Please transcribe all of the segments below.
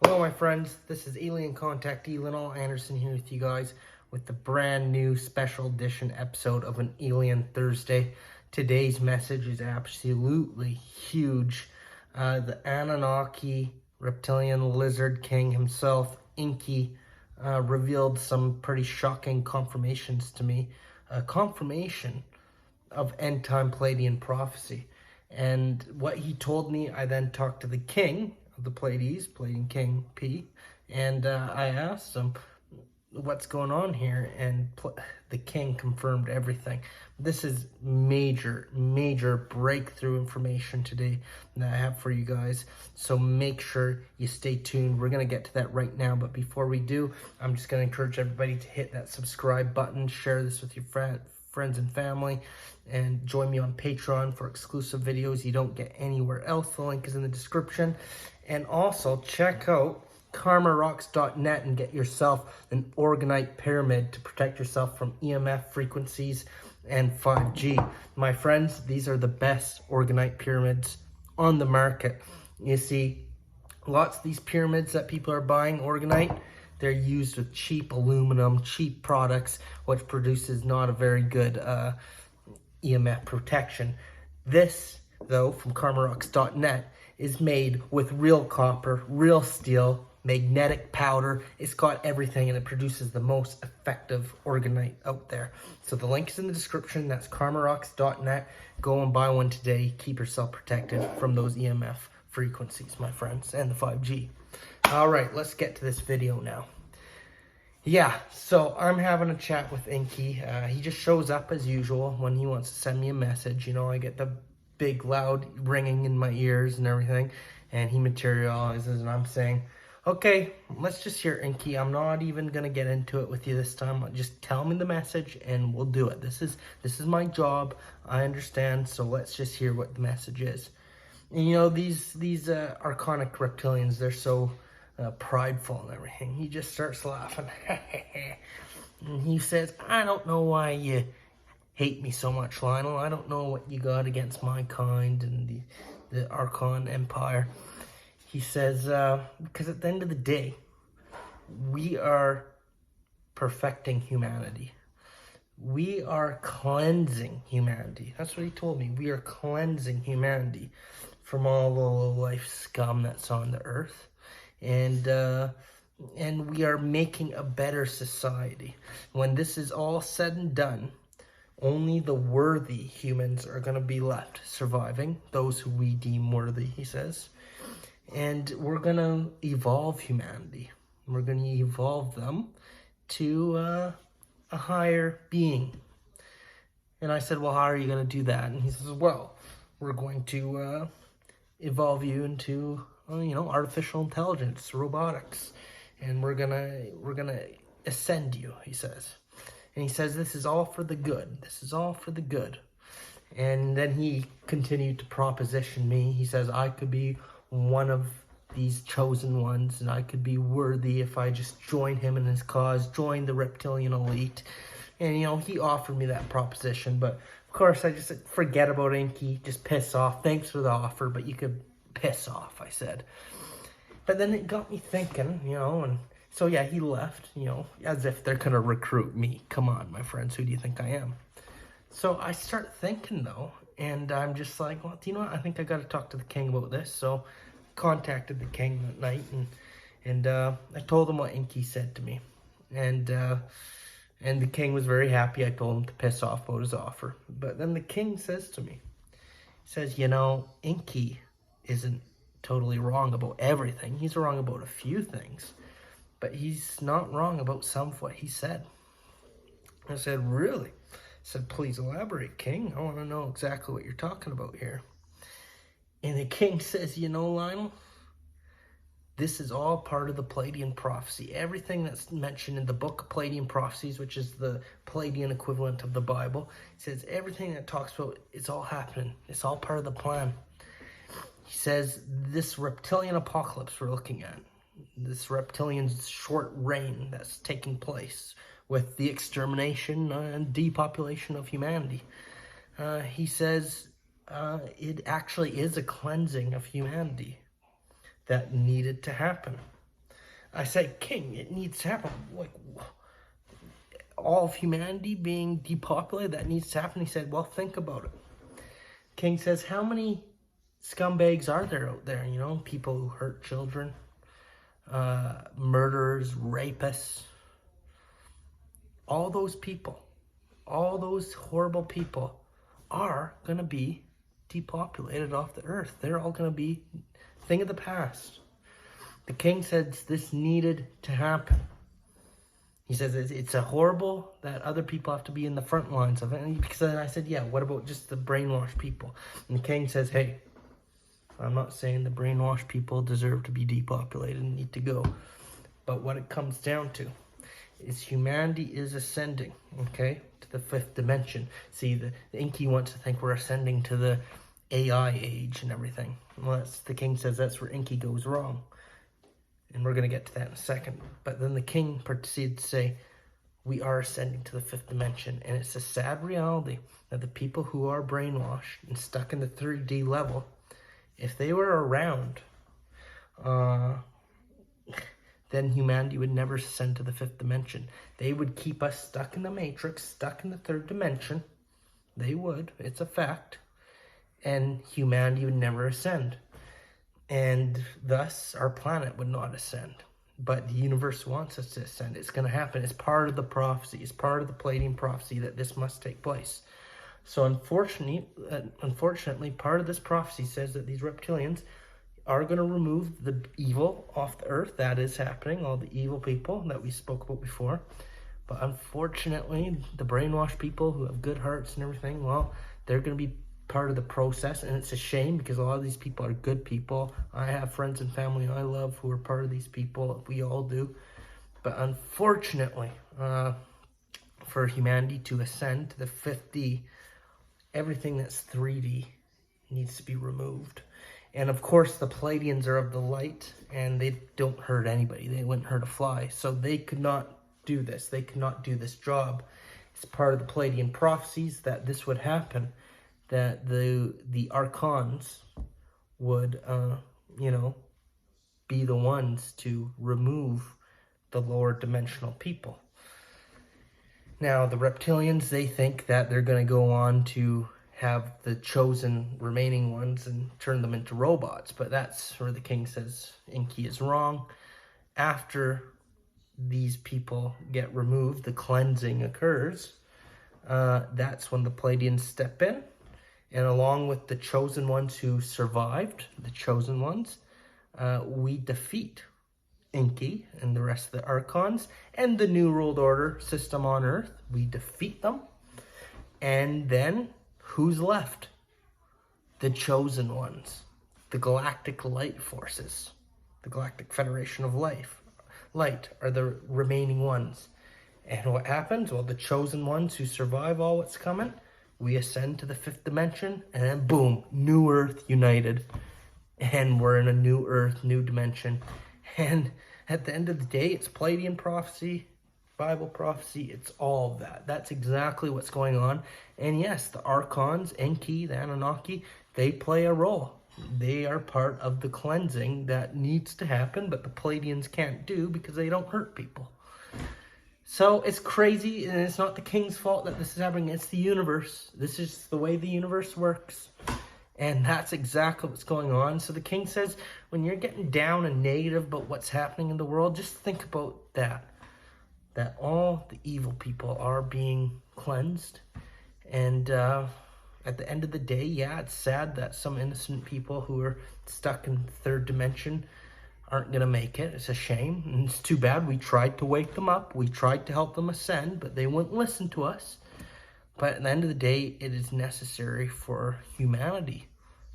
Hello my friends, this is alien Contactee Linol Anderson here with you guys with the brand new special edition episode of an Alien Thursday. Today's message is absolutely huge. The Annunaki Reptilian Lizard King himself, Inky, revealed some pretty shocking confirmations to me. A confirmation of end-time Pleiadian prophecy. And what he told me, I then talked to the king of the Pleiades, Pleiadian King P, and I asked him what's going on here, and the king confirmed everything. This is major breakthrough information today that I have for you guys, so make sure you stay tuned. We're going to get to that right now, but before we do, I'm just going to encourage everybody to hit that subscribe button, share this with your friends and family, and join me on Patreon for exclusive videos you don't get anywhere else. The link is in the description. And also check out Karmarocksnet and get yourself an ORGONITE pyramid to protect yourself from EMF frequencies and 5G. My friends, these are the best ORGONITE pyramids on the market. You see, lots of these pyramids that people are buying, ORGONITE, they're used with cheap aluminum, cheap products, which produces not a very good EMF protection. This, though, from Karmarocksnet, is made with real copper, real steel, magnetic powder. It's got everything, and it produces the most effective ORGONITE out there. So the link is in the description. That's Karmarocksnet. Go and buy one today. Keep yourself protected from those EMF frequencies, my friends, and the 5G. All right, let's get to this video now. Yeah, so I'm having a chat with Inky. He just shows up as usual when he wants to send me a message. You know, I get the big loud ringing in my ears and everything, and he materializes, and I'm saying, okay, let's just hear Inky. I'm not even gonna get into it with you this time. Just tell me the message and we'll do it. This is my job, I understand, so let's just hear what the message is. And you know, these archonic reptilians, they're so prideful and everything. He just starts laughing. And he says, I don't know why you hate me so much, Lionel. I don't know what you got against my kind and the Archon Empire. He says, because at the end of the day, we are perfecting humanity. We are cleansing humanity. That's what he told me. We are cleansing humanity from all the low-life scum that's on the earth. And we are making a better society. When this is all said and done, only the worthy humans are going to be left surviving, those who we deem worthy, he says. And we're going to evolve humanity. We're going to evolve them to a higher being. And I said, well, how are you going to do that? And he says, well, we're going to evolve you into, you know, artificial intelligence, robotics. And we're gonna ascend you, he says. And he says, this is all for the good. This is all for the good. And then he continued to proposition me. He says, I could be one of these chosen ones, and I could be worthy if I just join him in his cause, join the reptilian elite. And, you know, he offered me that proposition. But, of course, I just said, forget about Inky. Just piss off. Thanks for the offer, but you could piss off, I said. But then it got me thinking, you know, and so, yeah, he left, you know, as if they're going to recruit me. Come on, my friends, who do you think I am? So I start thinking, though, and I'm just like, well, do you know what? I think I got to talk to the king about this. So I contacted the king that night, and I told him what Inky said to me. And the king was very happy. I told him to piss off about his offer. But then the king says to me, he says, you know, Inky isn't totally wrong about everything. He's wrong about a few things. But he's not wrong about some of what he said. I said, really? I said, please elaborate, King. I want to know exactly what you're talking about here. And the king says, you know, Lionel, this is all part of the Pleiadian prophecy. Everything that's mentioned in the book of Pleiadian prophecies, which is the Pleiadian equivalent of the Bible, says everything that talks about, it's all happening. It's all part of the plan. He says this reptilian apocalypse we're looking at, this reptilian short reign that's taking place with the extermination and depopulation of humanity. He says it actually is a cleansing of humanity that needed to happen. I said, King, it needs to happen. Like, all of humanity being depopulated, that needs to happen. He said, well, think about it. King says, how many scumbags are there out there? You know, people who hurt children, murderers, rapists. All those people, all those horrible people are going to be depopulated off the earth. They're all going to be a thing of the past. The king says this needed to happen. He says it's a horrible that other people have to be in the front lines of it. And because I said, yeah, what about just the brainwashed people? And the king says, hey, I'm not saying the brainwashed people deserve to be depopulated and need to go. But what it comes down to is humanity is ascending, okay, to the fifth dimension. See, the Inky wants to think we're ascending to the AI age and everything. Well, the king says that's where Inky goes wrong. And we're going to get to that in a second. But then the king proceeds to say, we are ascending to the fifth dimension. And it's a sad reality that the people who are brainwashed and stuck in the 3D level, if they were around, then humanity would never ascend to the fifth dimension. They would keep us stuck in the matrix, stuck in the third dimension. They would. It's a fact. And humanity would never ascend. And thus, our planet would not ascend. But the universe wants us to ascend. It's going to happen. It's part of the prophecy. It's part of the Pleiadian prophecy that this must take place. So unfortunately, part of this prophecy says that these reptilians are going to remove the evil off the earth. That is happening. All the evil people that we spoke about before. But unfortunately, the brainwashed people who have good hearts and everything, well, they're going to be part of the process, and it's a shame because a lot of these people are good people. I have friends and family I love who are part of these people. We all do. But unfortunately, for humanity to ascend to the 5D, everything that's 3D needs to be removed. And of course, the Pleiadians are of the light, and they don't hurt anybody. They wouldn't hurt a fly. So they could not do this. They could not do this job. It's part of the Pleiadian prophecies that this would happen. That the archons would, be the ones to remove the lower dimensional people. Now, the reptilians, they think that they're going to go on to have the chosen remaining ones and turn them into robots. But that's where the king says Inky is wrong. After these people get removed, the cleansing occurs. That's when the Pleiadians step in. And along with the chosen ones who survived, the chosen ones, we defeat Inky and the rest of the Archons and the New World Order system on Earth. We defeat them. And then, who's left? The chosen ones. The Galactic Light Forces. The Galactic Federation of Light are the remaining ones. And what happens? Well, the chosen ones who survive all what's coming, we ascend to the fifth dimension, and then boom, new Earth united. And we're in a new Earth, new dimension. And at the end of the day, it's Pleiadian prophecy, Bible prophecy, it's all of that. That's exactly what's going on. And yes, the Archons, Enki, the Annunaki, they play a role. They are part of the cleansing that needs to happen, but the Pleiadians can't do because they don't hurt people. So it's crazy, and it's not the king's fault that this is happening. It's the universe. This is the way the universe works. And that's exactly what's going on. So the king says, when you're getting down and negative about what's happening in the world, just think about that. That all the evil people are being cleansed. And at the end of the day, yeah, it's sad that some innocent people who are stuck in the third dimension aren't going to make it. It's a shame, and it's too bad. We tried to wake them up. We tried to help them ascend, but they wouldn't listen to us. But at the end of the day, it is necessary for humanity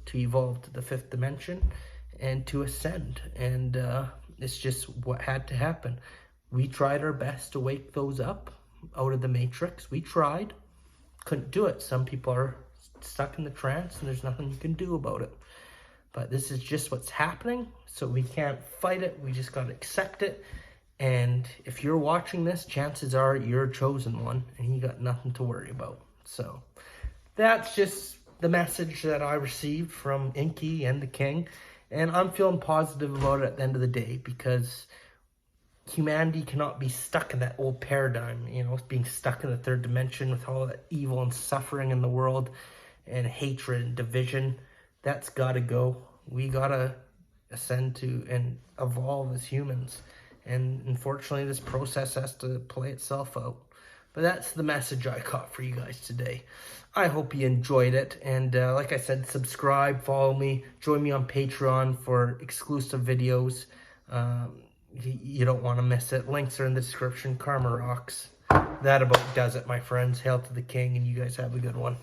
to evolve to the fifth dimension and to ascend. And it's just what had to happen. We tried our best to wake those up out of the matrix. We tried. Couldn't do it. Some people are stuck in the trance, and there's nothing you can do about it. But this is just what's happening, so we can't fight it. We just got to accept it. And if you're watching this, chances are you're a chosen one, and you got nothing to worry about. So that's just the message that I received from Inky and the king. And I'm feeling positive about it at the end of the day, because humanity cannot be stuck in that old paradigm, you know, being stuck in the third dimension with all that evil and suffering in the world and hatred and division. That's got to go. We got to ascend to and evolve as humans. And unfortunately, this process has to play itself out. But that's the message I caught for you guys today. I hope you enjoyed it. And like I said, subscribe, follow me, join me on Patreon for exclusive videos. You don't want to miss it. Links are in the description. Karma rocks. That about does it, my friends. Hail to the king, and you guys have a good one.